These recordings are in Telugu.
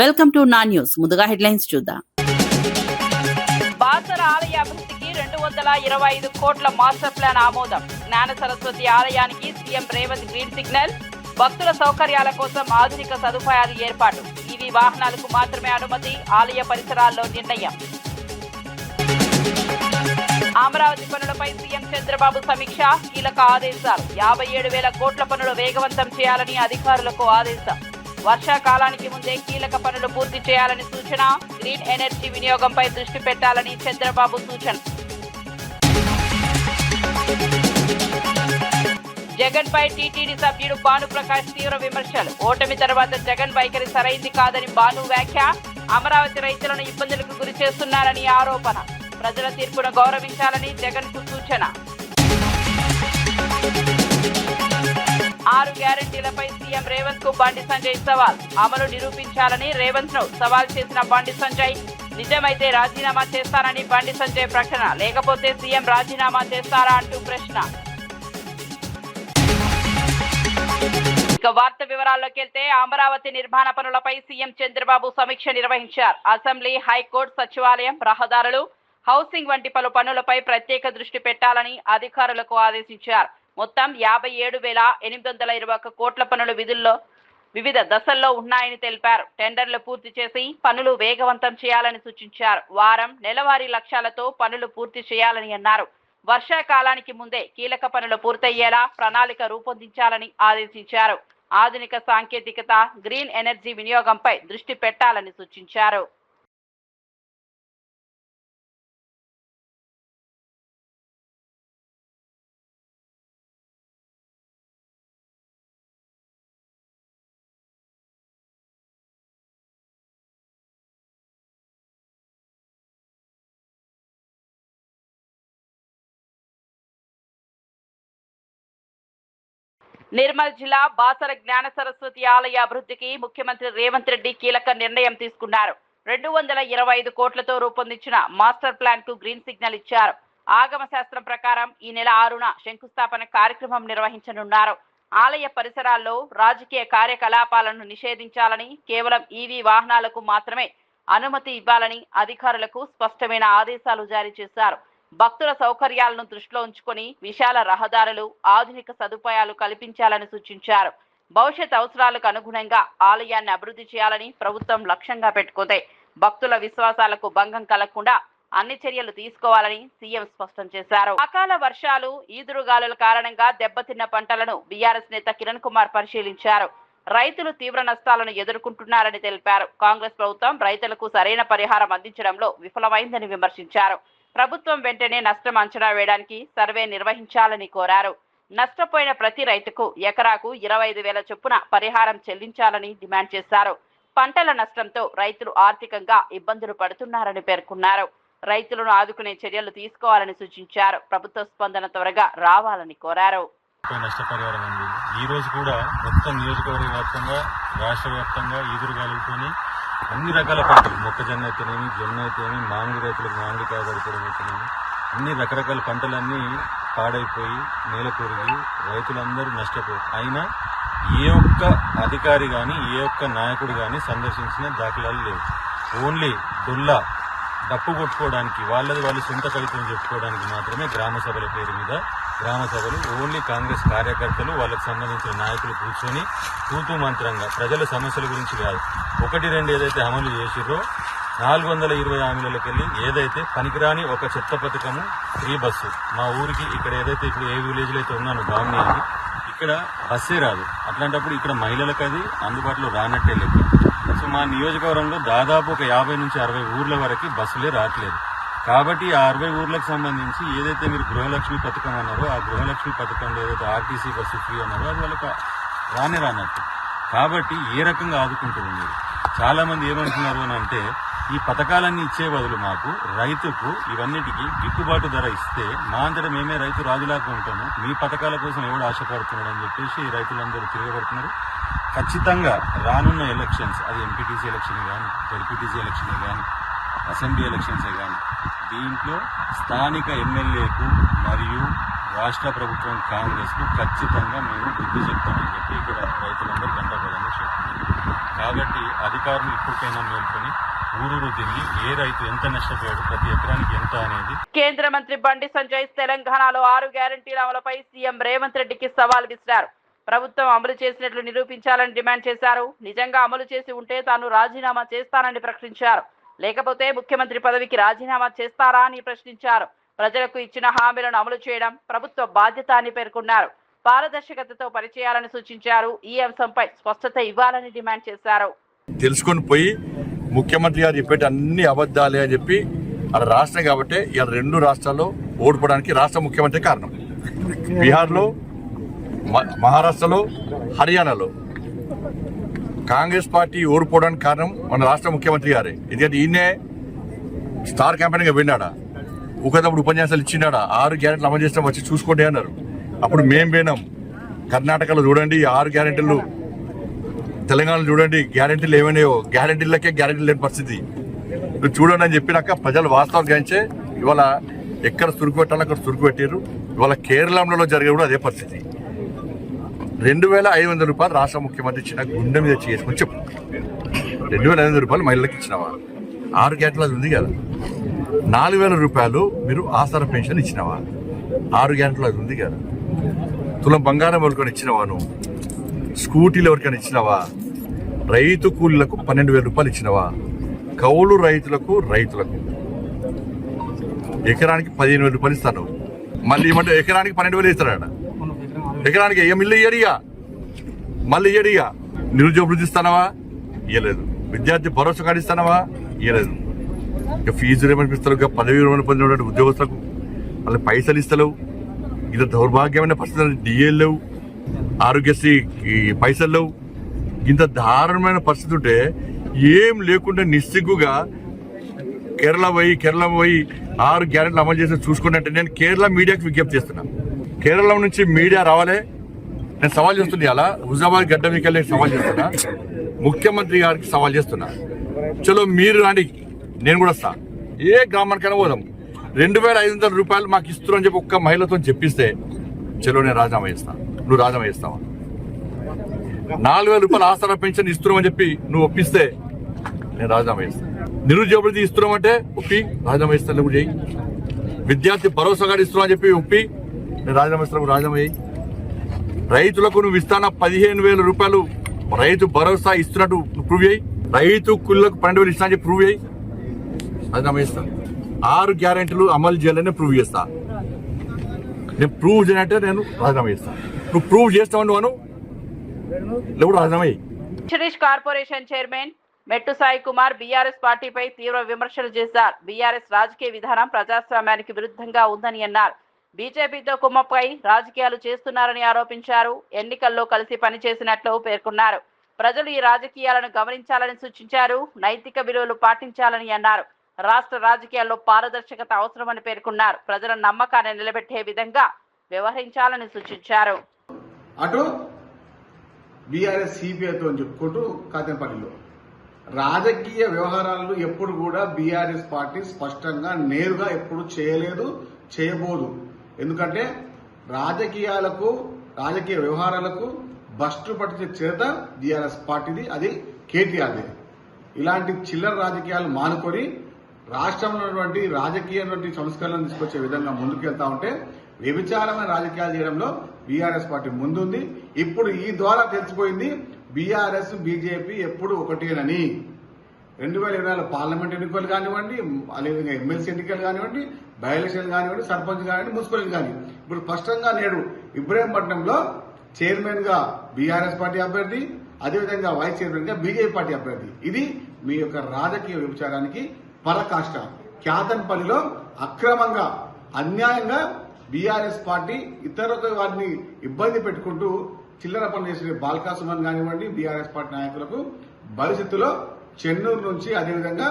వెల్కమ్ టు నా న్యూస్. ముందుగా హెడ్లైన్స్ చూద్దాం. బాసర ఆలయ అభివృద్ధికి 225 కోట్ల మాస్టర్ ప్లాన్ ఆమోదం. జ్ఞాన సరస్వతి ఆలయానికి సీఎం రేవంత్ గ్రీన్ సిగ్నల్. భక్తుల సౌకర్యాల కోసం ఆధునిక సదుపాయాలు ఏర్పాటు. ఈవీ వాహనాలకు మాత్రమే అనుమతి. ఆలయ పరిసరాల్లో నిర్ణయం. అమరావతి పనులపై సీఎం చంద్రబాబు సమీక్ష. కీలక ఆదేశాలు. 57,000 కోట్ల పనులు వేగవంతం చేయాలని అధికారులకు ఆదేశం. వర్షాకాలానికి ముందే కీలక పనులు పూర్తి చేయాలని సూచన. గ్రీన్ ఎనర్జీ వినియోగంపై దృష్టి పెట్టాలని చంద్రబాబు సూచన. జగన్ పై టీటీడీ సభ్యుడు భానుప్రకాష్ తీవ్ర విమర్శలు. ఓటమి తర్వాత జగన్ వైఖరి సరైంది కాదని భాను వ్యాఖ్య. అమరావతి రైతులను ఇబ్బందులకు గురి చేస్తున్నారని ఆరోపణ. ప్రజల తీర్పును గౌరవించాలని జగన్ కు సూచన. 6 గ్యారెంటీలపై సీఎం రేవంత్ కు బండి సంజయ్ సవాల్. అమలు నిరూపించాలని రేవంత్ ను సవాల్ చేసిన బండి సంజయ్. నిజమైతే రాజీనామా చేస్తారని బండి సంజయ్ ప్రకటన. లేకపోతే సీఎం రాజీనామా చేస్తారా అంటూ ప్రశ్న. ఇక వార్త వివరాల్లోకి వెళ్తే అమరావతి నిర్మాణ పనులపై సీఎం చంద్రబాబు సమీక్ష నిర్వహించారు. అసెంబ్లీ, హైకోర్టు, సచివాలయం, రహదారులు, హౌసింగ్ వంటి పలు పనులపై ప్రత్యేక దృష్టి పెట్టాలని అధికారులకు ఆదేశించారు. మొత్తం 57,821 కోట్ల పనులు వివిధ దశల్లో ఉన్నాయని తెలిపారు. టెండర్లు పూర్తి చేసి పనులు వేగవంతం చేయాలని సూచించారు. వారం, నెలవారీ లక్ష్యాలతో పనులు పూర్తి చేయాలని అన్నారు. వర్షాకాలానికి ముందే కీలక పనులు పూర్తయ్యేలా ప్రణాళిక రూపొందించాలని ఆదేశించారు. ఆధునిక సాంకేతికత, గ్రీన్ ఎనర్జీ వినియోగంపై దృష్టి పెట్టాలని సూచించారు. నిర్మల్ జిల్లా బాసర జ్ఞాన సరస్వతి ఆలయ అభివృద్ధికి ముఖ్యమంత్రి రేవంత్ రెడ్డి కీలక నిర్ణయం తీసుకున్నారు. 225 కోట్లతో రూపొందించిన మాస్టర్ ప్లాన్ కు గ్రీన్ సిగ్నల్ ఇచ్చారు. ఆగమ శాస్త్రం ప్రకారం ఈ నెల 6న శంకుస్థాపన కార్యక్రమం నిర్వహించనున్నారు. ఆలయ పరిసరాల్లో రాజకీయ కార్యకలాపాలను నిషేధించాలని, కేవలం ఈవీ వాహనాలకు మాత్రమే అనుమతి ఇవ్వాలని అధికారులకు స్పష్టమైన ఆదేశాలు జారీ చేశారు. భక్తుల సౌకర్యాలను దృష్టిలో ఉంచుకొని విశాల రహదారులు, ఆధునిక సదుపాయాలు కల్పించాలని సూచించారు. భవిష్యత్ అవసరాలకు అనుగుణంగా ఆలయాన్ని అభివృద్ధి చేయాలని ప్రభుత్వం లక్ష్యంగా పెట్టుకుంది. భక్తుల విశ్వాసాలకు భంగం కలగకుండా అన్ని చర్యలు తీసుకోవాలని సీఎం స్పష్టం చేశారు. అకాల వర్షాలు, ఈదురుగాలుల కారణంగా దెబ్బతిన్న పంటలను బీఆర్ఎస్ నేత కిరణ్ కుమార్ పరిశీలించారు. రైతులు తీవ్ర నష్టాలను ఎదుర్కొంటున్నారని తెలిపారు. కాంగ్రెస్ ప్రభుత్వం రైతులకు సరైన పరిహారం అందించడంలో విఫలమైందని విమర్శించారు. ప్రభుత్వం వెంటనే నష్టం అంచనా వేయడానికి సర్వే నిర్వహించాలని కోరారు. నష్టపోయిన ప్రతి రైతుకు ఎకరాకు 25,000 చొప్పున పరిహారం చెల్లించాలని డిమాండ్ చేశారు. పంటల నష్టంతో రైతులు ఆర్థికంగా ఇబ్బందులు పడుతున్నారని పేర్కొన్నారు. రైతులను ఆదుకునే చర్యలు తీసుకోవాలని సూచించారు. ప్రభుత్వ స్పందన త్వరగా రావాలని కోరారు. నష్టపరిహారం అంది. ఈ రోజు కూడా మొత్తం నియోజకవర్గ వ్యాప్తంగా, రాష్ట్ర వ్యాప్తంగా ఈదురుగాలులతోని అన్ని రకాల పంటలు, మొక్కజొన్న అయితేనేమి, జొన్న అయితేనేమి, మామిడి రైతులకు మామిడికాయ పడిపోవడం అయితేనేమి, అన్ని రకరకాల పంటలన్నీ పాడైపోయి నేల కొరిగి రైతులందరూ నష్టపోయారు. అయినా ఏ ఒక్క అధికారి కానీ, ఏ ఒక్క నాయకుడు కానీ సందర్శించిన దాఖలాలు లేవు. ఓన్లీ డొల్లా డప్పు కొట్టుకోవడానికి, వాళ్ళది వాళ్ళు సొంత కవితలు చెప్పుకోవడానికి మాత్రమే గ్రామ సభల పేరు మీద గ్రామ సభలు, ఓన్లీ కాంగ్రెస్ కార్యకర్తలు, వాళ్ళకు సంబంధించిన నాయకులు కూర్చొని తూతూ మంత్రంగా ప్రజల సమస్యల గురించి కాదు, 1-2 ఏదైతే అమలు చేసిర్రో 420 హామీలకి వెళ్ళి ఏదైతే పనికిరాని ఒక చెత్త పథకము, ఫ్రీ బస్సు మా ఊరికి ఇక్కడ ఏదైతే ఇప్పుడు ఏ విలేజ్లో అయితే ఉన్నాను బాగుంది అని ఇక్కడ బస్సే రాదు. అట్లాంటప్పుడు ఇక్కడ మహిళలకు అది అందుబాటులో రానట్టే లెక్క. సో మా నియోజకవర్గంలో దాదాపు ఒక 50 నుంచి 60 ఊర్ల వరకు బస్సులే రావట్లేదు. కాబట్టి ఆ 60 ఊర్లకు సంబంధించి ఏదైతే మీరు గృహలక్ష్మి పథకం అన్నారో, ఆ గృహలక్ష్మి పథకంలో ఏదైతే ఆర్టీసీ బస్సు ఫ్రీ అన్నారో అది వాళ్ళకి రానట్టు. కాబట్టి ఏ రకంగా ఆదుకుంటుంది మీరు? చాలా మంది ఏమంటున్నారు అని అంటే, ఈ పథకాలన్నీ ఇచ్చే బదులు మాకు రైతుకు ఇవన్నిటికీ గిట్టుబాటు ధర ఇస్తే మా అంతటా మేమే రైతు రాజులాగా ఉంటాము, మీ పథకాల కోసం ఎవడు ఆశపడుతున్నాడు అని చెప్పేసి రైతులందరూ తిరగబడుతున్నారు. ఖచ్చితంగా రానున్న ఎలక్షన్స్, అది ఎంపీటీసీ ఎలక్షన్ కానీ, జడ్పీటీసీ ఎలక్షన్ కానీ, అసెంబ్లీ ఎలక్షన్సే కానీ, దీంట్లో స్థానిక ఎమ్మెల్యేకు మరియు రాష్ట్ర ప్రభుత్వం కాంగ్రెస్కు ఖచ్చితంగా మేము బుద్ధి చెప్తామని చెప్పి ఇక్కడ రైతులందరూ గంటపడంగా చెప్తున్నారు. కాబట్టి అధికారులు ఇప్పటికైనా మేల్కొని ఊరూరు తిరిగి ఏ రైతు ఎంత నష్టపోయాడు, ప్రతి ఎకరానికి ఎంత అనేది. కేంద్ర మంత్రి బండి సంజయ్ తెలంగాణలో 6 గ్యారంటీల అమలుపై సీఎం రేవంత్ రెడ్డికి సవాల్ విసిరారు. ప్రభుత్వం అమలు చేసినట్లు నిరూపించాలని డిమాండ్ చేశారు. నిజంగా అమలు చేసి ఉంటే తాను రాజీనామా చేస్తానని ప్రకటించారు. లేకపోతే ముఖ్యమంత్రి పదవికి రాజీనామా చేస్తారా అని ప్రశ్నించారు. ప్రజలకు ఇచ్చిన హామీలను అమలు చేయడం ప్రభుత్వ బాధ్యత అని పేర్కొన్నారు. పారదర్శకతతో పనిచేయాలని సూచించారు. ఈ అంశంపై స్పష్టత ఇవ్వాలని డిమాండ్ చేశారు. తెలుసుకొని పోయి ముఖ్యమంత్రి గారు చెప్పేటి అన్ని అబద్ధాలే అని చెప్పి అక్కడ రాష్ట్రం కాబట్టి ఇలా 2 రాష్ట్రాల్లో ఓడిపోవడానికి రాష్ట్ర ముఖ్యమంత్రి కారణం. బీహార్లో, మహారాష్ట్రలో, హర్యానాలో కాంగ్రెస్ పార్టీ ఓడిపోవడానికి కారణం మన రాష్ట్ర ముఖ్యమంత్రి గారే. ఎందుకంటే ఈయనే స్టార్ క్యాంపెయిన్గా వెళ్ళాడా, ఊకదప్పుడు ఉపన్యాసాలు ఇచ్చినాడా, 6 గ్యారెంటీలు అమలు చేసినా వచ్చి చూసుకోండి అన్నారు. అప్పుడు మేం పోయినాం. కర్ణాటకలో చూడండి 6 గ్యారెంటీలు, తెలంగాణలో చూడండి గ్యారెంటీలు ఏమైనాయో, గ్యారెంటీలకే గ్యారెంటీలు లేని పరిస్థితి. నువ్వు చూడండి అని చెప్పినాక ప్రజలు వాస్తవాలు గ్రహించే ఇవాళ ఎక్కడ చురుకు పెట్టాలో అక్కడ చురుకు పెట్టారు. ఇవాళ కేరళంలో జరిగే కూడా అదే పరిస్థితి. 2500 రూపాయలు రాష్ట్ర ముఖ్యమంత్రి ఇచ్చిన గుండె మీద చేసుకుని చెప్పు. 2500 రూపాయలు మహిళలకు ఇచ్చినావా? 6 గ్యారెంటీలు అది ఉంది కదా. 4000 రూపాయలు మీరు ఆసరా పెన్షన్ ఇచ్చినావా? 6 గ్యారెంటీలు అది ఉంది కదా. తులం బంగారం ఎవరికైనా ఇచ్చినావా? నువ్వు స్కూటీలు ఎవరికైనా ఇచ్చినావా? రైతు కూలీలకు 12,000 రూపాయలు ఇచ్చినావా? కౌలు రైతులకు ఎకరానికి 15,000 రూపాయలు ఇస్తాను. మళ్ళీ ఏమంటే ఎకరానికి 12,000 ఇస్తాడ. ఎకరానికి మిల్లు ఇయ్యడిగా, మళ్ళీ ఇయ్యడిగా. నిరుద్యోగ వృద్ధి ఇస్తానవా? ఇయ్యలేదు. విద్యార్థి భరోసా కార్డు ఇస్తానవా? ఇయ్యలేదు. ఇక ఫీజు ఏమనిపిస్తారు, ఇక పదవి విరమణ పొందినటువంటి ఉద్యోగస్తులకు మళ్ళీ పైసలు ఇస్తలేవు. ఇది దౌర్భాగ్యమైన పరిస్థితులు. డిఏలు లేవు, ఆరోగ్యశ్రీ పైసలు లేవు. ఇంత దారుణమైన పరిస్థితి ఉంటే ఏం లేకుండా నిస్సిగ్గుగా కేరళ పోయి 6 గ్యారెంటీలు అమలు చేసి చూసుకున్నట్టు నేను కేరళ మీడియాకి విజ్ఞప్తి చేస్తున్నా. కేరళ నుంచి మీడియా రావాలే. నేను సవాల్ చేస్తున్నా. అలా హుజాబాద్ గడ్డ మీకెళ్ళి సవాల్ చేస్తున్నా. ముఖ్యమంత్రి గారికి సవాల్ చేస్తున్నా. చలో మీరు రాండి, నేను కూడా వస్తా. ఏ గ్రామానికైనా పోదాం. 2500 రూపాయలు మాకు ఇస్తున్నా అని చెప్పి ఒక్క మహిళతో చెప్పిస్తే చలో నేను రాజీనామా చేస్తాను. నువ్వు రాజీనామా చేస్తావా? 4000 రూపాయలు ఆసరా పెన్షన్ ఇస్తున్నామని చెప్పి నువ్వు ఒప్పిస్తే నేను రాజీనామా చేస్తాను. నిరుద్యోగ వృత్తి ఇస్తున్నామంటే ఒప్పి రాజీనామా చేస్తాను. నువ్వు చేయి. విద్యార్థి భరోసా కార్డు ఇస్తున్నామని చెప్పి ఒప్పి నేను రాజీనామా ఇస్తాను. రాజీనామా చేయి. రైతులకు నువ్వు ఇస్తానా 15,000 రూపాయలు రైతు భరోసా ఇస్తున్నట్టు ప్రూవ్ చేయి. రైతు కూలీలకు 12,000 ఇస్తున్నా చెప్పి ప్రూవ్ చేయి. రాజీనామా చేస్తాను. 6 గ్యారెంటీలు అమలు చేయాలని ప్రూవ్ చేస్తా. నేను ప్రూవ్ చేయనంటే నేను రాజీనామా చేస్తాను. నువ్వు ప్రూవ్ చేస్తావు నువ్వు లేకపోతే రాజీనామా చేయి. ఫిషరీస్ కార్పొరేషన్ చైర్మన్ మెట్టు సాయి కుమార్ బీఆర్ఎస్ పార్టీపై తీవ్ర విమర్శలు చేశారు. బీఆర్ఎస్ రాజకీయ విధానం ప్రజాస్వామ్యానికి విరుద్ధంగా ఉందని అన్నారు. బీజేపీతో కుమ్మపై రాజకీయాలు చేస్తున్నారని ఆరోపించారు. ఎన్నికల్లో కలిసి పనిచేసినట్లు పేర్కొన్నారు. ప్రజలు ఈ రాజకీయాలను గమనించాలని సూచించారు. నైతిక విలువలు పాటించాలని అన్నారు. రాష్ట్ర రాజకీయాల్లో పారదర్శకత అవసరమని పేర్కొన్నారు. ప్రజల నమ్మకాన్ని నిలబెట్టే విధంగా వ్యవహరించాలని సూచించారు. అటు బీఆర్ఎస్ సిపిఐతో అని చెప్పుకుంటూ కాతేపల్లిలో రాజకీయ వ్యవహారాలు ఎప్పుడు కూడా బీఆర్ఎస్ పార్టీ స్పష్టంగా నేరుగా ఎప్పుడు చేయలేదు, చేయబోదు. ఎందుకంటే రాజకీయ వ్యవహారాలకు బస్టు పట్టించే చేత బీఆర్ఎస్ పార్టీది, అది కేటీఆర్ది. ఇలాంటి చిల్లర రాజకీయాలు మానుకొని రాష్ట్రంలో ఉన్నటువంటి రాజకీయ సంస్కరణలు తీసుకొచ్చే విధంగా ముందుకెళ్తా ఉంటే వ్యభిచారమైన రాజకీయాలు చేయడంలో బీఆర్ఎస్ పార్టీ ముందుంది. ఇప్పుడు ఈ ద్వారా తెలిసిపోయింది బీఆర్ఎస్ బీజేపీ ఎప్పుడు ఒకటేనని. 2024 పార్లమెంట్ ఎన్నికలు కానివ్వండి, అదేవిధంగా ఎమ్మెల్సీ ఎన్నికలు కానివ్వండి, బై ఎలక్షన్ కానివ్వండి, సర్పంచ్ కానివ్వండి, మున్సిపల్ కానివ్వండి, ఇప్పుడు స్పష్టంగా నేడు ఇబ్రహీంపట్నంలో చైర్మన్ గా బీఆర్ఎస్ పార్టీ అభ్యర్థి, అదేవిధంగా వైస్ చైర్మన్ గా బీజేపీ పార్టీ అభ్యర్థి. ఇది మీ యొక్క రాజకీయ వ్యభిచారానికి పరకాష్ట. క్యాతన్పల్లిలో అక్రమంగా అన్యాయంగా బీఆర్ఎస్ పార్టీ ఇతరులతో వారిని ఇబ్బంది పెట్టుకుంటూ చిల్లర పనులు చేసే బాల్కా సుమన్ కానివ్వండి, బీఆర్ఎస్ పార్టీ నాయకులకు భవిష్యత్తులో చెన్నూరు నుంచి అదేవిధంగా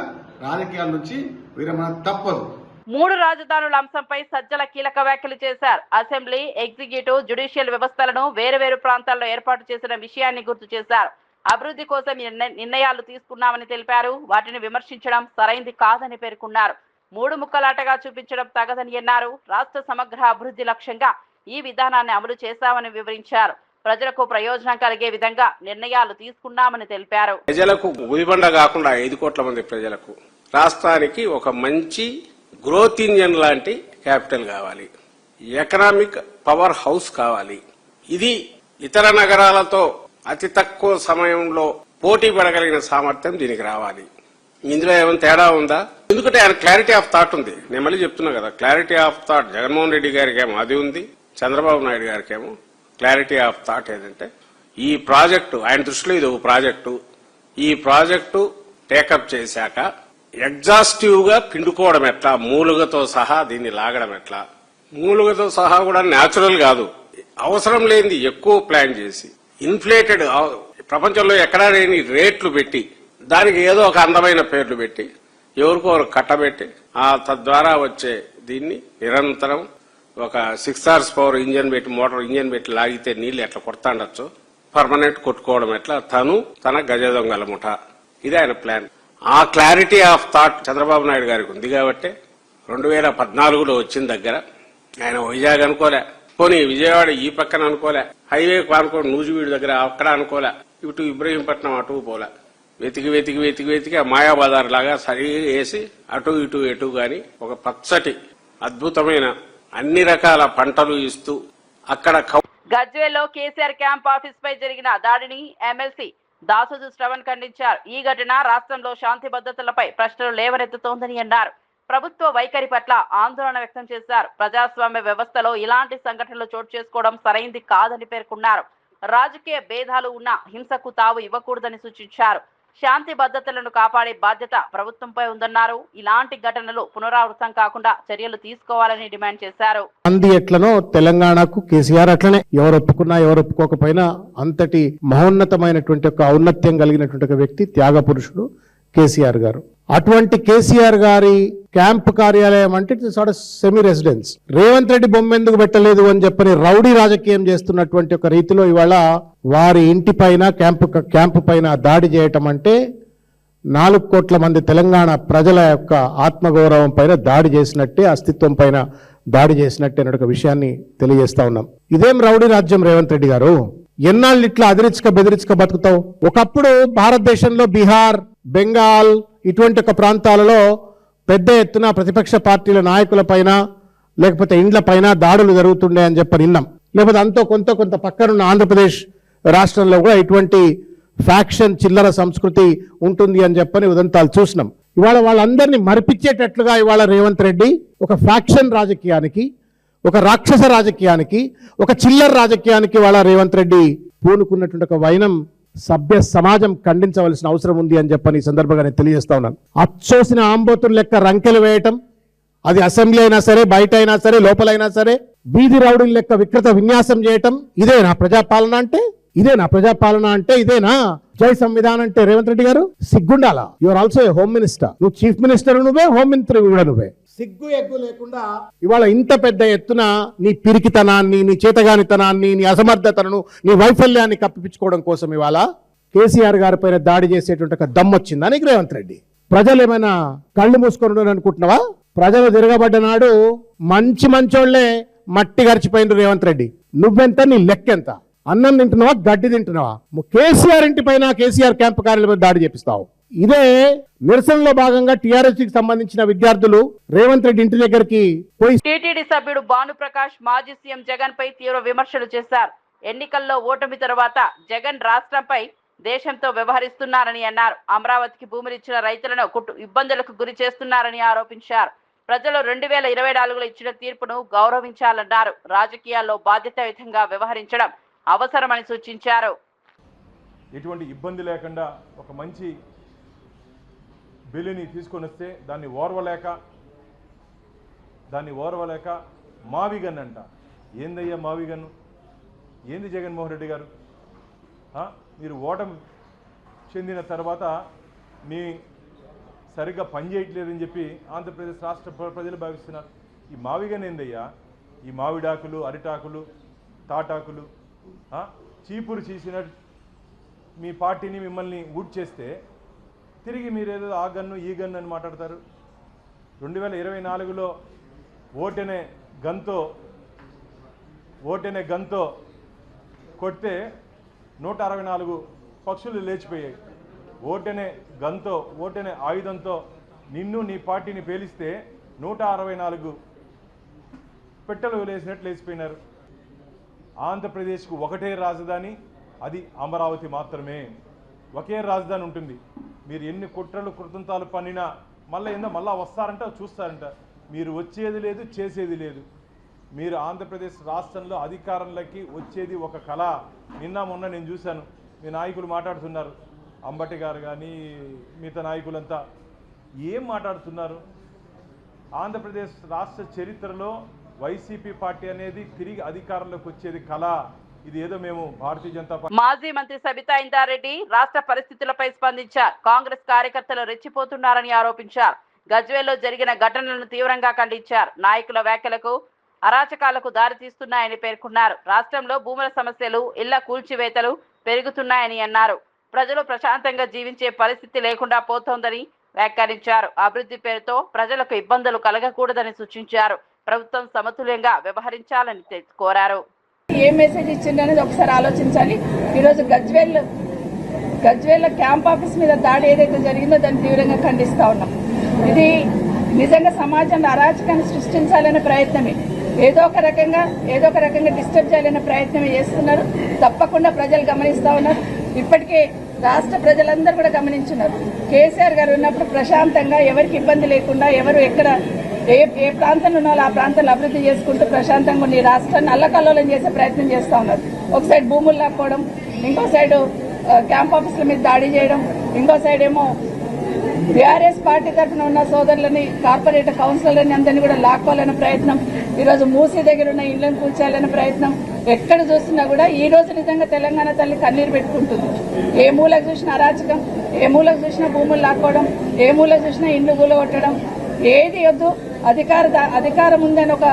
రాజకీయాల నుంచి విరమణ తప్పదు. 3 రాజధానుల అంశంపై సజ్జల కీలక వ్యాఖ్యలు చేశారు. అసెంబ్లీ, ఎగ్జిక్యూటివ్, జ్యుడిషియల్ వ్యవస్థలను వేరువేరు ప్రాంతాల్లో ఏర్పాటు చేసిన విషయాన్ని గుర్తు చేశారు. అభివృద్ధి కోసం నిర్ణయాలు తీసుకున్నామని తెలిపారు. వాటిని విమర్శించడం సరైంది కాదని పేర్కొన్నారు. 3 ముక్కలాటగా చూపించడం తగదని అన్నారు. రాష్ట్ర సమగ్ర అభివృద్ధి లక్ష్యంగా ఈ విధానాన్ని అమలు చేశామని వివరించారు. ప్రజలకు ప్రయోజనం కలిగే విధంగా నిర్ణయాలు తీసుకున్నామని తెలిపారు. ప్రజలకు గుదిబండ కాకుండా 5 కోట్ల మంది ప్రజలకు రాష్ట్రానికి ఒక మంచి గ్రోత్ ఇంజన్ లాంటి క్యాపిటల్ కావాలి, ఎకనామిక్ పవర్ హౌస్ కావాలి. ఇది ఇతర నగరాలతో అతి తక్కువ సమయంలో పోటీ పడగలిగిన సామర్థ్యం దీనికి రావాలి. ఇందులో ఏమైనా తేడా ఉందా? ఎందుకంటే ఆయన క్లారిటీ ఆఫ్ థాట్ ఉంది. నేను మళ్ళీ చెప్తున్నా కదా, clarity of thought Jaganmohan Reddy గారికి ఏమో అది ఉంది, చంద్రబాబు నాయుడు గారికి ఏమో క్లారిటీ ఆఫ్ థాట్ ఏదంటే ఈ ప్రాజెక్టు ఆయన దృష్టిలో ఇది ఒక ప్రాజెక్టు, ఈ ప్రాజెక్టు టేకప్ చేశాక ఎగ్జాస్టివ్ గా పిండుకోవడం ఎట్లా, మూలుగతో సహా దీన్ని లాగడం ఎట్లా. మూలుగతో సహా కూడా న్యాచురల్ కాదు, అవసరం లేనిది ఎక్కువ ప్లాన్ చేసి ఇన్ఫ్లేటెడ్ ప్రపంచంలో ఎక్కడా లేని రేట్లు పెట్టి దానికి ఏదో ఒక అందమైన పేర్లు పెట్టి ఎవరికో కట్టబెట్టి తద్వారా వచ్చే దీన్ని నిరంతరం ఒక 6 hours పవర్ ఇంజన్ పెట్టి మోటార్ ఇంజన్ పెట్టి లాగితే నీళ్లు ఎట్లా కొడతాండొచ్చు, పర్మనెంట్ కొట్టుకోవడం ఎట్లా, తన గజ దొంగల ముఠ. ఇది ఆయన ప్లాన్. ఆ clarity of thought Chandrababu Naidu గారికి ఉంది కాబట్టి 2014లో వచ్చిన దగ్గర ఆయన వైజాగ్ అనుకోలే, పోనీ విజయవాడ ఈ పక్కన అనుకోలే, హైవే అనుకోని నూజివీడు దగ్గర అక్కడ అనుకోలే, ఇటు ఇబ్రహీంపట్నం అటు పోలే, వెతికి వెతికి వెతికి వెతికి మాయా బజార్ లాగా సరి వేసి అటు ఇటు ఎటు గాని ఒక పచ్చటి అద్భుతమైన అన్ని రకాల పంటలు ఇస్తూ అక్కడ గజ్వేల్లో కేసీఆర్ క్యాంప్ ఆఫీస్ పై జరిగిన దాడిని ఎమ్మెల్సీ దాసోజు శ్రవణ్ ఖండించారు. ఈ ఘటన రాష్ట్రంలో శాంతి భద్రతలపై ప్రశ్నలు లేవనెత్తుతోందని అన్నారు. ప్రభుత్వ వైఖరి పట్ల ఆందోళన వ్యక్తం చేశారు. ప్రజాస్వామ్య వ్యవస్థలో ఇలాంటి సంఘటనలు చోటు చేసుకోవడం సరైంది కాదని పేర్కొన్నారు. రాజకీయ భేదాలు ఉన్న హింసకు తావు ఇవ్వకూడదని సూచించారు. శాంతి భద్రతలను కాపాడే బాధ్యత ప్రభుత్వంపై ఉందన్నారు. ఇలాంటి ఘటనలు పునరావృతం కాకుండా చర్యలు తీసుకోవాలని డిమాండ్ చేశారు. అంది ఎట్లనో తెలంగాణకు కేసీఆర్ అట్లనే, ఎవరు ఒప్పుకున్నా ఎవరు ఒప్పుకోకపోయినా అంతటి మహోన్నతమైనటువంటి ఒక ఔన్నత్యం కలిగినటువంటి ఒక వ్యక్తి, త్యాగ పురుషుడు కేసీఆర్ గారు. అటువంటి కేసీఆర్ గారి క్యాంప్ కార్యాలయం అంటే సెమీ రెసిడెన్స్. రేవంత్ రెడ్డి బొమ్మ ఎందుకు పెట్టలేదు అని చెప్పని రౌడీ రాజకీయం చేస్తున్నటువంటి ఒక రీతిలో ఇవాళ వారి ఇంటి పైన క్యాంపు పైన దాడి చేయటం అంటే 4 కోట్ల మంది తెలంగాణ ప్రజల యొక్క ఆత్మగౌరవం పైన దాడి చేసినట్టే, అస్తిత్వం పైన దాడి చేసినట్టే అనే ఒక విషయాన్ని తెలియజేస్తా ఉన్నాం. ఇదేం రౌడీ రాజ్యం రేవంత్ రెడ్డి గారు? ఎన్నాళ్ళు ఇట్లా అదిరిచ్చుక బెదిరించుక బతుకుతావు? ఒకప్పుడు భారతదేశంలో బీహార్, బెంగాల్ ఇటువంటి ఒక ప్రాంతాలలో పెద్ద ఎత్తున ప్రతిపక్ష పార్టీల నాయకుల పైన లేకపోతే ఇండ్ల పైన దాడులు జరుగుతుండే అని చెప్పి విన్నాం. లేకపోతే అంతో కొంత పక్కనున్న ఆంధ్రప్రదేశ్ రాష్ట్రంలో కూడా ఇటువంటి ఫ్యాక్షన్ చిల్లర సంస్కృతి ఉంటుంది అని చెప్పని ఉదంతాలు చూసినాం. ఇవాళ వాళ్ళందరినీ మరిపించేటట్లుగా ఇవాళ రేవంత్ రెడ్డి ఒక ఫ్యాక్షన్ రాజకీయానికి, ఒక రాక్షస రాజకీయానికి, ఒక చిల్లర రాజకీయానికి వాళ్ళ రేవంత్ రెడ్డి పూనుకున్నటువంటి ఒక వైనం సభ్య సమాజం ఖండించవలసిన అవసరం ఉంది అని చెప్పని ఈ సందర్భంగా నేను తెలియజేస్తా ఉన్నాను. అచ్చోసిన ఆంబోతుల లెక్క రంకెలు వేయటం, అది అసెంబ్లీ అయినా సరే, బయట అయినా సరే, లోపలైనా సరే, వీధి రౌడీల లెక్క వికృత విన్యాసం చేయటం, ఇదేనా ప్రజాపాలన అంటే? ఇదేనా జై సంవిధానం అంటే? రేవంత్ రెడ్డి గారు సిగ్గుండాలా? Your also a home minister. నువ్వు చీఫ్ మినిస్టర్ నువ్వే, హోమ్ మినిస్టర్ కూడా నువ్వే. సిగ్గు ఎగ్గు లేకుండా ఇవాళ ఇంత పెద్ద ఎత్తున నీ పిరికితనాన్ని, నీ చేతగానితనాన్ని, నీ అసమర్థతను, నీ వైఫల్యాన్ని కప్పిపించుకోవడం కోసం ఇవాళ కేసీఆర్ గారి పైన దాడి చేసేటువంటి ఒక దమ్మొచ్చిందా నీకు రేవంత్ రెడ్డి? ప్రజలు ఏమైనా కళ్ళు మూసుకొని అనుకుంటున్నావా? ప్రజలు తిరగబడ్డ నాడు మంచోళ్లే మట్టి గరిచిపోయిండ్రు రేవంత్ రెడ్డి. నువ్వెంత, నీ లెక్కెంత? అన్నం తింటున్నావా, గడ్డి తింటున్నావా? కేసీఆర్ ఇంటి పైన, కేసీఆర్ క్యాంపు కార్యాలయం దాడి చేపిస్తావు. ఇదే నిరసనలో భాగంగా టీఆర్ఎస్ కి సంబంధించిన విద్యార్థులు రేవంత్ రెడ్డి ఇంటి దగ్గరికి పోయి టీటీడీ సభ్యుడు భానుప్రకాష్ మాజీ సీఎం జగన్ పై తీవ్ర విమర్శలు చేశారు. ఎన్నికల్లో ఓటమి తర్వాత జగన్ రాష్ట్రంపై దేశంతో వ్యవహరిస్తున్నారని అన్నారు. అమరావతికి భూములిచ్చిన రైతులను ఇబ్బందులకు గురి చేస్తున్నారని ఆరోపించారు. ప్రజలు 2024లో ఇచ్చిన తీర్పును గౌరవించాలన్నారు. రాజకీయాల్లో బాధ్యతాయుతంగా వ్యవహరించడం అవసరమని సూచించారు. ఎటువంటి ఇబ్బంది లేకుండా ఒక మంచి బిల్లుని తీసుకొని వస్తే దాన్ని ఓర్వలేక మావిగన్ అంట. ఏందయ్యా మావిగన్ను? ఏంది జగన్మోహన్ రెడ్డి గారు? మీరు ఓటమి చెందిన తర్వాత మీ సరిగ్గా పనిచేయట్లేదని చెప్పి ఆంధ్రప్రదేశ్ రాష్ట్ర ప్రజలు భావిస్తున్నారు. ఈ మావిగన్ ఏందయ్యా? ఈ మావిడాకులు, అరిటాకులు, తాటాకులు చీపురు చేసిన మీ పార్టీని మిమ్మల్ని ఊడ్ చేస్తే తిరిగి మీరేదో ఆ గన్ను ఈ గన్ను అని మాట్లాడతారు. 2024లో ఓటనే గన్తో ఓటనే గన్తో కొడితే 164 పక్షులు లేచిపోయాయి. ఓటనే గన్తో, ఓటనే ఆయుధంతో నిన్ను నీ పార్టీని పేలిస్తే 164 పెట్టెలు లేచినట్లు లేచిపోయినారు. ఆంధ్రప్రదేశ్కు ఒకటే రాజధాని, అది అమరావతి మాత్రమే. ఒకే రాజధాని ఉంటుంది. మీరు ఎన్ని కుట్రలు కృతంతాలు పన్నినా మళ్ళా వస్తారంట, చూస్తారంట. మీరు వచ్చేది లేదు, చేసేది లేదు. మీరు ఆంధ్రప్రదేశ్ రాష్ట్రంలో అధికారంలోకి వచ్చేది ఒక కళ. నిన్న మొన్న నేను చూశాను, మీ నాయకులు మాట్లాడుతున్నారు, అంబటి గారు కానీ మిగతా నాయకులంతా ఏం మాట్లాడుతున్నారు? ఆంధ్రప్రదేశ్ రాష్ట్ర చరిత్రలో వైసీపీ పార్టీ అనేది తిరిగి అధికారంలోకి వచ్చేది కళ. ఇది ఏదో మేము భారతీయ జనతా పార్టీ. మాజీ మంత్రి సబితా ఇందారెడ్డి రాష్ట్ర పరిస్థితులపై స్పందించారు. కాంగ్రెస్ కార్యకర్తలు రెచ్చిపోతున్నారని ఆరోపించారు. గజ్వేల్లో జరిగిన ఘటనలను తీవ్రంగా ఖండించారు. నాయకుల వ్యాఖ్యలకు అరాచకాలకు దారితీస్తున్నాయని పేర్కొన్నారు. రాష్ట్రంలో భూముల సమస్యలు, ఇళ్ల కూల్చివేతలు పెరుగుతున్నాయని అన్నారు. ప్రజలు ప్రశాంతంగా జీవించే పరిస్థితి లేకుండా పోతోందని వ్యాఖ్యానించారు. అభివృద్ధి పేరుతో ప్రజలకు ఇబ్బందులు కలగకూడదని సూచించారు. ప్రభుత్వం సమతుల్యంగా వ్యవహరించాలని కోరారు. ఏ మెసేజ్ ఇచ్చిందనేది ఒకసారి ఆలోచించాలి. ఈరోజు గజ్వేల్ క్యాంప్ ఆఫీస్ మీద దాడి ఏదైతే జరిగిందో దాన్ని తీవ్రంగా ఖండిస్తా ఉన్నాం. ఇది నిజంగా సమాజంలో అరాచకాన్ని సృష్టించాలనే ప్రయత్నమే. ఏదో ఒక రకంగా డిస్టర్బ్ చేయాలనే ప్రయత్నమే చేస్తున్నారు. తప్పకుండా ప్రజలు గమనిస్తా ఉన్నారు. ఇప్పటికే రాష్ట్ర ప్రజలందరూ కూడా గమనించున్నారు. కేసీఆర్ గారు ఉన్నప్పుడు ప్రశాంతంగా, ఎవరికి ఇబ్బంది లేకుండా, ఎవరు ఎక్కడ ఏ ప్రాంతంలో ఉన్నారో ఆ ప్రాంతాన్ని అభివృద్ధి చేసుకుంటూ ప్రశాంతంగా ఉన్న ఈ రాష్ట్రాన్ని అల్లకల్లోలం చేసే ప్రయత్నం చేస్తూ ఉన్నారు. ఒక సైడ్ భూములు లాక్కోవడం, ఇంకో సైడ్ క్యాంప్ ఆఫీసుల మీద దాడి చేయడం, ఇంకో సైడ్ ఏమో బీఆర్ఎస్ పార్టీ తరఫున ఉన్న సోదరులని, కార్పొరేటర్ కౌన్సిలర్లని అందరినీ కూడా లాక్కోవాలనే ప్రయత్నం, ఈరోజు మూసీ దగ్గర ఉన్న ఇళ్లను కూల్చాలనే ప్రయత్నం. ఎక్కడ చూసినా కూడా ఈ రోజు నిజంగా తెలంగాణ తల్లి కన్నీరు పెట్టుకుంటుంది. ఏ మూలకు చూసినా అరాచకం, ఏ మూలకు చూసినా భూములు లాక్కోవడం, ఏ మూలకు చూసినా ఇండ్లు కూలగొట్టడం. ఏది వద్దు, అధికారం ఉందని ఒక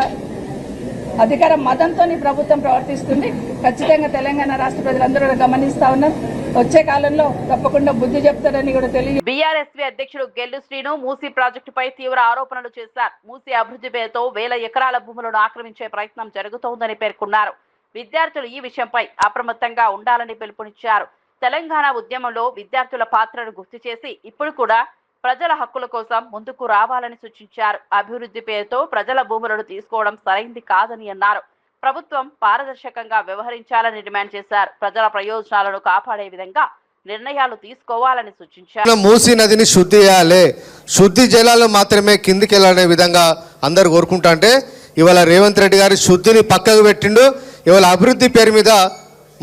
అధికార మదంతో ప్రభుత్వం ప్రవర్తిస్తుంది. ఖచ్చితంగా తెలంగాణ రాష్ట్ర ప్రజలందరూ కూడా గమనిస్తా ఉన్నారు. వచ్చే కాలంలో తప్పకుండా బుద్ధి చెప్తారని కూడా తెలియదు. బీఆర్ఎస్పీ అధ్యక్షుడు గెల్లు శ్రీను మూసీ ప్రాజెక్టుపై తీవ్ర ఆరోపణలు చేశారు. మూసీ అభివృద్ధి పేరుతో 1000 ఎకరాల భూములను ఆక్రమించే ప్రయత్నం జరుగుతోందని పేర్కొన్నారు. విద్యార్థులు ఈ విషయంపై అప్రమత్తంగా ఉండాలని పిలుపునిచ్చారు. తెలంగాణ ఉద్యమంలో విద్యార్థుల పాత్రను గుర్తు చేసి ఇప్పుడు కూడా ప్రజల హక్కుల కోసం ముందుకు రావాలని సూచించారు. అభివృద్ధి పేరుతో ప్రజల భూములను తీసుకోవడం సరైంది కాదని అన్నారు. ప్రభుత్వం పారదర్శకంగా వ్యవహరించాలని డిమాండ్ చేశారు. ప్రజల ప్రయోజనాలను కాపాడే విధంగా నిర్ణయాలు తీసుకోవాలని సూచించారు. మూసీ నదిని శుద్ధి చేయాలి, శుద్ధి జలాలు మాత్రమే కిందికి వెళ్ళాలనే విధంగా అందరు కోరుకుంటా అంటే ఇవాళ రేవంత్ రెడ్డి గారు శుద్ధిని పక్కకు పెట్టిండు. ఇవాళ అభివృద్ధి పేరు మీద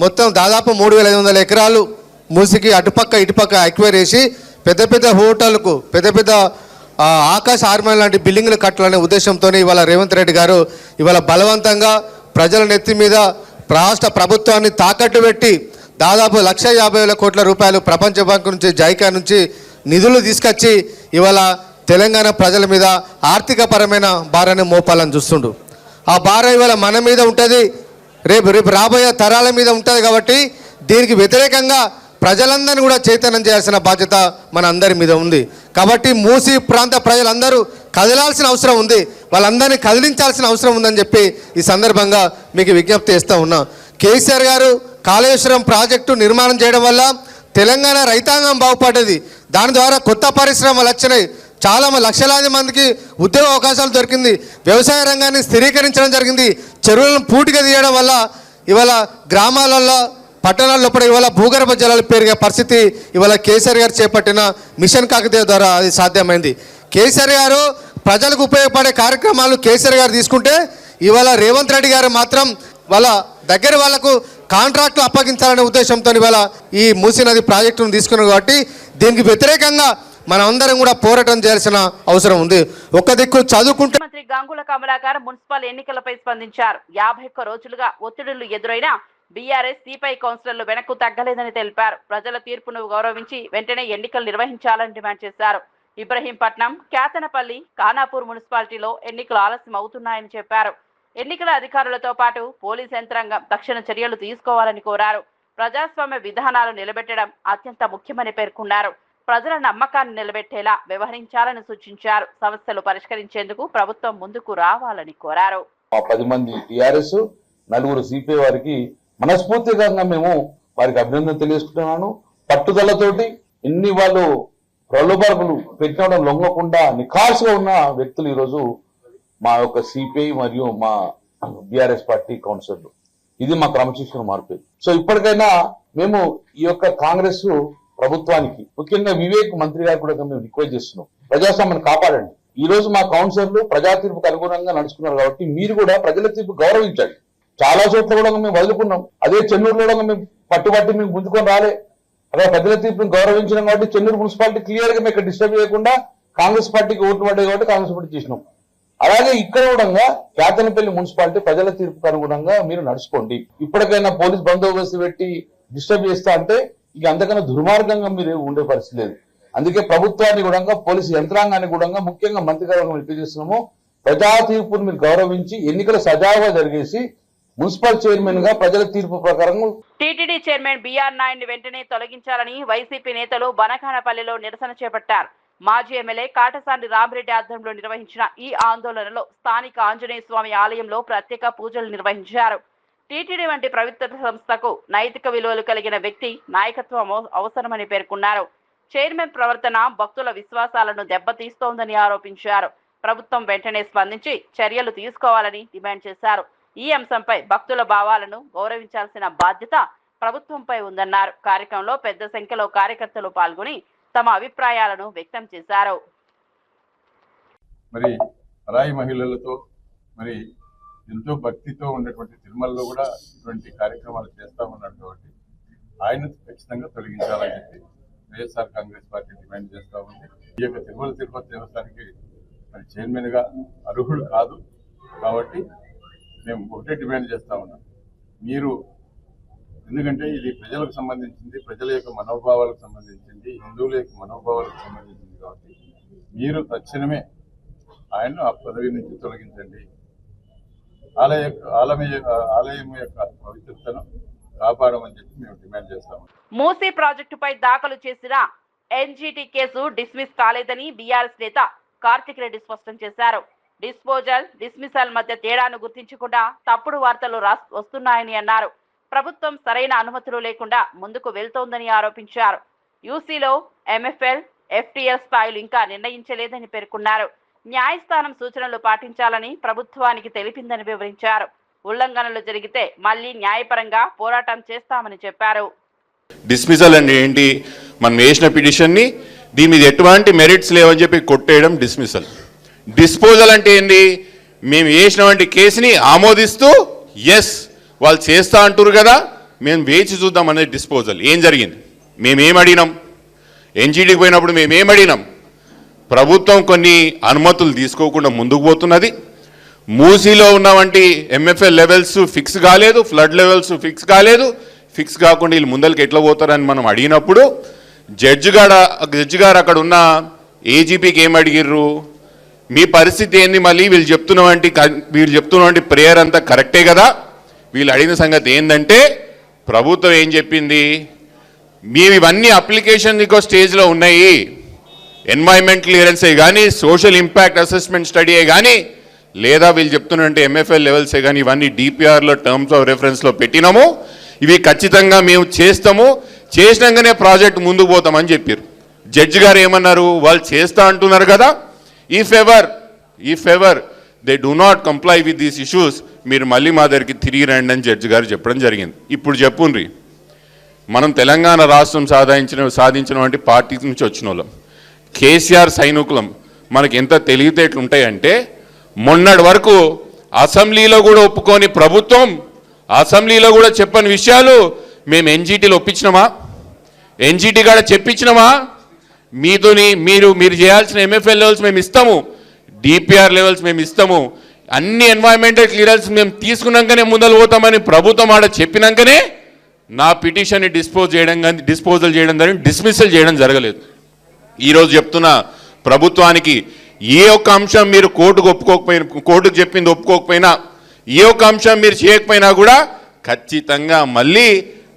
మొత్తం దాదాపు 3500 ఎకరాలు మూసికి అటుపక్క ఇటుపక్క అక్వైర్ చేసి పెద్ద పెద్ద హోటళ్లకు, పెద్ద పెద్ద ఆకాశ ఆర్మల్ లాంటి బిల్డింగ్లు కట్టాలనే ఉద్దేశంతో ఇవాళ రేవంత్ రెడ్డి గారు ఇవాళ బలవంతంగా ప్రజల నెత్తి మీద రాష్ట్ర ప్రభుత్వాన్ని తాకట్టు పెట్టి దాదాపు 1,50,000 కోట్ల రూపాయలు ప్రపంచ బ్యాంకు నుంచి, జైకా నుంచి నిధులు తీసుకొచ్చి ఇవాళ తెలంగాణ ప్రజల మీద ఆర్థిక పరమైన భారాన్ని మోపాలని చూస్తుండు. ఆ భారం ఇవాళ మన మీద ఉంటుంది, రేపు రాబోయే తరాల మీద ఉంటుంది. కాబట్టి దీనికి వ్యతిరేకంగా ప్రజలందరినీ కూడా చైతన్యం చేయాల్సిన బాధ్యత మన అందరి మీద ఉంది. కాబట్టి మూసీ ప్రాంత ప్రజలందరూ కదలాల్సిన అవసరం ఉంది, వాళ్ళందరినీ కదిలించాల్సిన అవసరం ఉందని చెప్పి ఈ సందర్భంగా మీకు విజ్ఞప్తి చేస్తూ ఉన్నా. కేసీఆర్ గారు కాళేశ్వరం ప్రాజెక్టు నిర్మాణం చేయడం వల్ల తెలంగాణ రైతాంగం బాగుపడ్డది. దాని ద్వారా కొత్త పరిశ్రమలు వచ్చినాయి, చాలా లక్షలాది మందికి ఉద్యోగ అవకాశాలు దొరికింది, వ్యవసాయ రంగాన్ని స్థిరీకరించడం జరిగింది. చెరువులను పూర్తిగా తీయడం వల్ల ఇవాళ గ్రామాలలో, పట్టణాల్లో కూడా ఇవాళ భూగర్భ జలాలు పెరిగే పరిస్థితి ఇవాళ కేసీఆర్ గారు చేపట్టిన మిషన్ కాకతీయ ద్వారా అది సాధ్యమైంది. కేసీఆర్ గారు ప్రజలకు ఉపయోగపడే కార్యక్రమాలు కేసీఆర్ గారు తీసుకుంటే ఇవాళ రేవంత్ రెడ్డి గారు మాత్రం వాళ్ళ దగ్గర వాళ్లకు కాంట్రాక్టులు అప్పగించాలనే ఉద్దేశంతో ఇవాళ ఈ మూసీ నది ప్రాజెక్టును తీసుకున్నారు. కాబట్టి దీనికి వ్యతిరేకంగా మనం అందరం కూడా పోరాటం చేయాల్సిన అవసరం ఉంది. ఒక దిక్కు చదువుకుంటే మంత్రి గంగుల కమలాకర్ మున్సిపల్ ఎన్నికలపై స్పందించారు. 51 రోజులుగా ఒత్తిడులు ఎదురైనా బీఆర్ఎస్ సిపై కౌన్సిలర్లు వెనక్కు తగ్గలేదని తెలిపారు. ప్రజల తీర్పును గౌరవించి వెంటనే ఎన్నికలు నిర్వహించాలని డిమాండ్ చేశారు. ఇబ్రహీంపట్నం, కేతనపల్లి, ఖానాపూర్ మున్సిపాలిటీలో ఎన్నికలు ఆలస్యం అవుతున్నాయని చెప్పారు. ఎన్నికల అధికారులతో పాటు పోలీస్ యంత్రాంగం తక్షణ చర్యలు తీసుకోవాలని కోరారు. ప్రజాస్వామ్య విధానాలు నిలబెట్టడం అత్యంత ముఖ్యమని పేర్కొన్నారు. ప్రజల నమ్మకాన్ని నిలబెట్టేలా వ్యవహరించాలని సూచించారు. సమస్యలు పరిష్కరించేందుకు ప్రభుత్వం ముందుకు రావాలని కోరారు. 10 మంది టీఆర్ఎస్, నలుగురు సిపిఐ వారికి మనస్ఫూర్తిగా మేము వారికి అభినందన తెలియజేస్తున్నాను. పట్టుదలతోటి ఇన్ని వాళ్ళు ప్రలోభాలు పెట్టడం లొంగకుండా నిఖార్సుగా ఉన్న వ్యక్తులు ఈరోజు మా యొక్క సిపిఐ మరియు మా బీఆర్ఎస్ పార్టీ కౌన్సిలర్లు. ఇది మా క్రమశిక్షణ మార్పు. సో ఇప్పటికైనా మేము ఈ యొక్క కాంగ్రెస్ ప్రభుత్వానికి, ముఖ్యంగా వివేక్ మంత్రి గారు కూడా మేము రిక్వెస్ట్ చేస్తున్నాం, ప్రజాస్వామ్యాన్ని కాపాడండి. ఈ రోజు మా కౌన్సిలర్లు ప్రజా తీర్పుకు అనుగుణంగా నడుచుకున్నారు కాబట్టి మీరు కూడా ప్రజల తీర్పు గౌరవించండి. చాలా చోట్ల కూడా మేము వదులుకున్నాం. అదే చెన్నూరులో కూడా మేము పట్టుబట్టి మేము గుంజుకొని రాలే. అదే ప్రజల తీర్పుని గౌరవించినాం కాబట్టి చెన్నూరు మున్సిపాలిటీ క్లియర్ గా మేము డిస్టర్బ్ చేయకుండా కాంగ్రెస్ పార్టీకి ఓట్లు పడ్డాయి కాబట్టి కాంగ్రెస్ పార్టీ చేసినాం. అలాగే ఇక్కడ కూడా కేతనపల్లి మున్సిపాలిటీ ప్రజల తీర్పుకు అనుగుణంగా మీరు నడుచుకోండి. ఇప్పటికైనా పోలీస్ బందోబస్తు పెట్టి డిస్టర్బ్ చేస్తా అంటే ఇక అంతకన్నా దుర్మార్గంగా మీరు ఉండే పరిస్థితి లేదు. అందుకే ప్రభుత్వాన్ని కూడా పోలీసు యంత్రాంగాన్ని కూడా ముఖ్యంగా మంత్రి గారు రిక్వెస్ట్ చేస్తున్నాము, ప్రజా తీర్పును మీరు గౌరవించి ఎన్నికలు సజావుగా జరిగేసి మున్సిపల్ చైర్మన్ గా ప్రజల తీర్పు ప్రకారం. టీటీడీ చైర్మన్ బీఆర్ నాయుడిని వెంటనే తొలగించాలని వైసీపీ నేతలు బనకానపల్లిలో నిరసన చేపట్టారు. మాజీ ఎమ్మెల్యే కాటసాని రామిరెడ్డి ఆధ్వర్యంలో నిర్వహించిన ఈ ఆందోళనలో స్థానిక ఆంజనేయ స్వామి ఆలయంలో ప్రత్యేక పూజలు నిర్వహించారు. టీటీడీ వంటి ప్రభుత్వ సంస్థకు నైతిక విలువలు కలిగిన వ్యక్తి నాయకత్వం అవసరమని పేర్కొన్నారు. చైర్మన్ ప్రవర్తన భక్తుల విశ్వాసాలను దెబ్బతీస్తోందని ఆరోపించారు. ప్రభుత్వం వెంటనే స్పందించి చర్యలు తీసుకోవాలని డిమాండ్ చేశారు. ఈ అంశంపై భక్తుల భావాలను గౌరవించాల్సిన బాధ్యత ప్రభుత్వంపై ఉందన్నారు. కార్యక్రమంలో పెద్ద సంఖ్యలో కార్యకర్తలు పాల్గొని తమ అభిప్రాయాలను వ్యక్తం చేశారు. మరి పరాయి మహిళలతో మరి ఎంతో భక్తితో ఉన్నటువంటి తిరుమలలో కూడా ఇటువంటి కార్యక్రమాలు చేస్తా ఉన్నాడు కాబట్టి ఆయన ఖచ్చితంగా తొలగించాలని చెప్పి వైఎస్ఆర్ కాంగ్రెస్ పార్టీ డిమాండ్ చేస్తా ఉంది. ఈ యొక్క తిరుమల తిరుపతి దేవస్థానానికి మరి చైర్మన్ గా అర్హుడు కాదు కాబట్టి మేము ఒకటే డిమాండ్ చేస్తా ఉన్నాం. మీరు ఎందుకంటే ఇది ప్రజలకు సంబంధించింది, ప్రజల యొక్క మనోభావాలకు సంబంధించింది, హిందువుల యొక్క మనోభావాలకు సంబంధించింది కాబట్టి మీరు తక్షణమే ఆయన్ను ఆ పదవి నుంచి తొలగించండి. ఆలయం యొక్క పవిత్రతను కాపాడమని చెప్పి మేము డిమాండ్ చేస్తాము. మూసీ ప్రాజెక్టుపై దాఖలు చేసిన ఎన్జీటీ కేసు డిస్మిస్ కాలేదని బీఆర్ఎస్ నేత కార్తిక్ రెడ్డి స్పష్టం చేశారు. డిస్మిసల్ మధ్య తేడాను గుర్తించకుండా తప్పుడు వార్తలు వస్తున్నాయని అన్నారు. ప్రభుత్వం సరైన అనుమతులు లేకుండా ముందుకు వెళ్తోందని ఆరోపించారు. యూసీలో ఎంఎఫ్ఎల్, ఎఫ్టీఎల్ స్థాయిలు ఇంకా నిర్ణయించలేదని పేర్కొన్నారు. న్యాయస్థానం సూచనలు పాటించాలని ప్రభుత్వానికి తెలిపిందని వివరించారు. ఉల్లంఘనలు జరిగితే మళ్లీ న్యాయపరంగా పోరాటం చేస్తామని చెప్పారు. డిస్మిసల్ అంటే ఏంటి? మనం వేసిన పిటిషన్ని దీని మీద ఎటువంటి మెరిట్స్ లేవని చెప్పి కొట్టేయడం డిస్మిసల్. డిస్పోజల్ అంటే ఏంటి? మేము వేసినటువంటి కేసుని ఆమోదిస్తూ ఎస్ వాళ్ళు చేస్తా అంటారు కదా, మేము వేచి చూద్దాం అనేది డిస్పోజల్. ఏం జరిగింది? మేమేం అడిగినాం? ఎన్జీడీకి పోయినప్పుడు మేమేం అడిగినాం? ప్రభుత్వం కొన్ని అనుమతులు తీసుకోకుండా ముందుకు పోతున్నది. మూసీలో ఉన్నవంటి ఎంఎఫ్ఎల్ లెవెల్స్ ఫిక్స్ కాలేదు, ఫ్లడ్ లెవెల్స్ ఫిక్స్ కాలేదు. ఫిక్స్ కాకుండా వీళ్ళు ముందరికి ఎట్లా పోతారని మనం అడిగినప్పుడు జడ్జి గారు అక్కడ ఉన్న ఏజీపీకి ఏం అడిగిర్రు? మీ పరిస్థితి ఏంది? మళ్ళీ వీళ్ళు చెప్తున్నటువంటి ప్రేయర్ అంతా కరెక్టే కదా? వీళ్ళు అడిగిన సంగతి ఏంటంటే ప్రభుత్వం ఏం చెప్పింది? మేము ఇవన్నీ అప్లికేషన్ ఇంకో స్టేజ్లో ఉన్నాయి, ఎన్వైరన్మెంట్ క్లియరెన్సే కానీ, సోషల్ ఇంపాక్ట్ అసెస్మెంట్ స్టడీయే కానీ, లేదా వీళ్ళు చెప్తున్నట్టు ఎంఎఫ్ఎల్ లెవెల్సే కానీ ఇవన్నీ డిపిఆర్లో టర్మ్స్ ఆఫ్ రెఫరెన్స్లో పెట్టినాము, ఇవి ఖచ్చితంగా మేము చేస్తాము, చేసినాకనే ప్రాజెక్ట్ ముందుకు పోతామని చెప్పారు. జడ్జి గారు ఏమన్నారు? వాళ్ళు చేస్తా అంటున్నారు కదా, if ever they do not comply with these issues, మీరు మళ్ళీ మా దగ్గరికి తిరిగి రండి అని జడ్జి గారు చెప్పడం జరిగింది. ఇప్పుడు చెప్పుండ్రి, మనం తెలంగాణ రాష్ట్రం సాధించిన వంటి పార్టీ నుంచి వచ్చిన వాళ్ళం, కేసీఆర్ సైనికులం, మనకి ఎంత తెలివితేటలు ఉంటాయంటే మొన్నటి వరకు అసెంబ్లీలో కూడా ఒప్పుకొని ప్రభుత్వం అసెంబ్లీలో కూడా చెప్పని విషయాలు మేము ఎన్జీటీలో ఒప్పించినామా? ఎన్జీటీ కూడా చెప్పించినామా? మీతోని మీరు చేయాల్సిన ఎంఎఫ్ఎల్ లెవెల్స్ మేము ఇస్తాము, డిపిఆర్ లెవెల్స్ మేము ఇస్తాము, అన్ని ఎన్వైరన్మెంటల్ క్లియరెన్స్ మేము తీసుకున్నాకనే ముందలు పోతామని ప్రభుత్వం ఆడ చెప్పినాకనే నా పిటిషన్ని డిస్పోజల్ చేయడం జరిగింది, డిస్మిసల్ చేయడం జరగలేదు. ఈరోజు చెప్తున్న ప్రభుత్వానికి ఏ ఒక్క అంశం మీరు కోర్టుకు చెప్పింది ఒప్పుకోకపోయినా, ఏ ఒక్క అంశం మీరు చేయకపోయినా కూడా ఖచ్చితంగా మళ్ళీ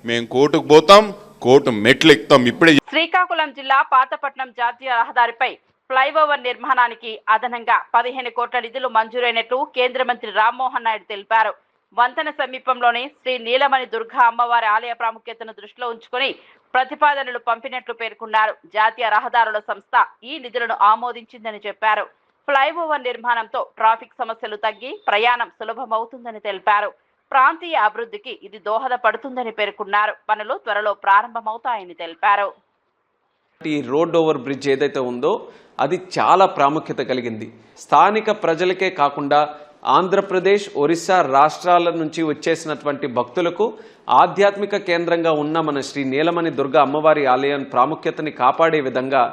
మేము కోర్టుకు పోతాం, కోర్టు మెట్లు ఎక్కుతాం. ఇప్పుడే శ్రీకాకుళం జిల్లా పాతపట్నం జాతీయ రహదారిపై ఫ్లైఓవర్ నిర్మాణానికి అదనంగా 15 కోట్ల నిధులు మంజూరైనట్లు కేంద్ర మంత్రి రామ్మోహన్ నాయుడు తెలిపారు. వంతెన సమీపంలోని శ్రీ నీలమణి దుర్గా అమ్మవారి ఆలయ ప్రాముఖ్యతను దృష్టిలో ఉంచుకొని ప్రతిపాదనలు పంపినట్లు పేర్కొన్నారు. జాతీయ రహదారుల సంస్థ ఈ నిధులను ఆమోదించిందని చెప్పారు. ఫ్లైఓవర్ నిర్మాణంతో ట్రాఫిక్ సమస్యలు తగ్గి ప్రయాణం సులభమవుతుందని తెలిపారు. ప్రాంతీయ అభివృద్ధికి ఇది దోహదపడుతుందని పేర్కొన్నారు. పనులు త్వరలో ప్రారంభమవుతాయని తెలిపారు. ఈ రోడ్ ఓవర్ బ్రిడ్జ్ ఏదైతే ఉందో అది చాలా ప్రాముఖ్యత కలిగింది. స్థానిక ప్రజలకే కాకుండా ఆంధ్రప్రదేశ్, ఒరిస్సా రాష్ట్రాల నుంచి వచ్చేసినటువంటి భక్తులకు ఆధ్యాత్మిక కేంద్రంగా ఉన్న మన శ్రీ నీలమణి దుర్గా అమ్మవారి ఆలయం ప్రాముఖ్యతని కాపాడే విధంగా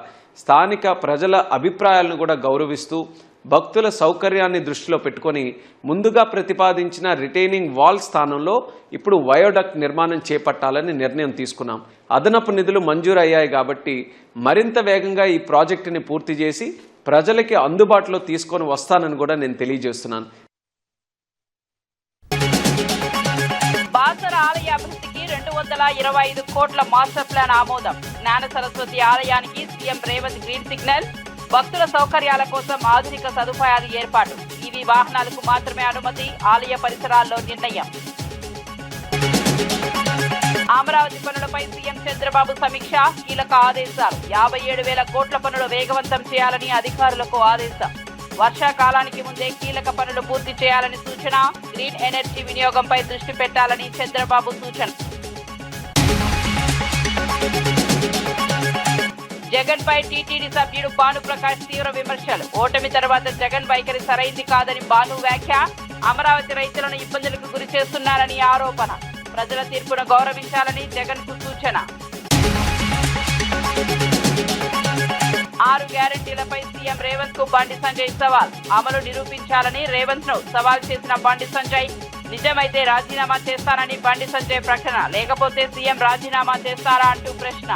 స్థానిక ప్రజల అభిప్రాయాలను కూడా గౌరవిస్తూ భక్తుల సౌకర్యాన్ని దృష్టిలో పెట్టుకొని ముందుగా ప్రతిపాదించిన రిటైనింగ్ వాల్ స్థానంలో ఇప్పుడు వయోడక్ట్ నిర్మాణం చేపట్టాలని నిర్ణయం తీసుకున్నాం. అదనపు నిధులు మంజూరు అయ్యాయి కాబట్టి మరింత వేగంగా ఈ ప్రాజెక్టుని పూర్తి చేసి ప్రజలకి అందుబాటులో తీసుకొని వస్తానని కూడా నేను తెలియజేస్తున్నాను. బాసర ఆలయ అభివృద్ధికి 225 కోట్ల మాస్టర్ ప్లాన్ ఆమోదం. జ్ఞాన సరస్వతి ఆలయానికి సీఎం రేవంత్ గ్రీన్ సిగ్నల్. భక్తుల సౌకర్యాల కోసం ఆధునిక సదుపాయాలు ఏర్పాటు. ఈవీ వాహనాలకు మాత్రమే అనుమతి. ఆలయ పరిసరాల్లో నిర్ణయం. అమరావతి పనులపై సీఎం చంద్రబాబు సమీక్ష. కీలక ఆదేశాలు. 57,000 కోట్ల పనులు వేగవంతం చేయాలని అధికారులకు ఆదేశం. వర్షాకాలానికి ముందే కీలక పనులు పూర్తి చేయాలని సూచన. గ్రీన్ ఎనర్జీ వినియోగంపై దృష్టి పెట్టాలని చంద్రబాబు సూచన. జగన్ పై టీటీడీ సభ్యుడు భానుప్రకాష్ తీవ్ర విమర్శలు. ఓటమి తర్వాత జగన్ వైఖరి సరైంది కాదని భాను వ్యాఖ్య. అమరావతి రైతులను ఇబ్బందులకు గురి చేస్తున్నారని ఆరోపణ. ప్రజల తీర్పును గౌరవించాలని జగన్ కు సూచన. 6 గ్యారెంటీలపై సీఎం రేవంత్ కు బండి సంజయ్ సవాల్. అమలు నిరూపించాలని రేవంత్ ను సవాల్ చేసిన బండి సంజయ్. నిజమైతే రాజీనామా చేస్తానని బండి సంజయ్ ప్రకటన. లేకపోతే సీఎం రాజీనామా చేస్తారా అంటూ ప్రశ్న.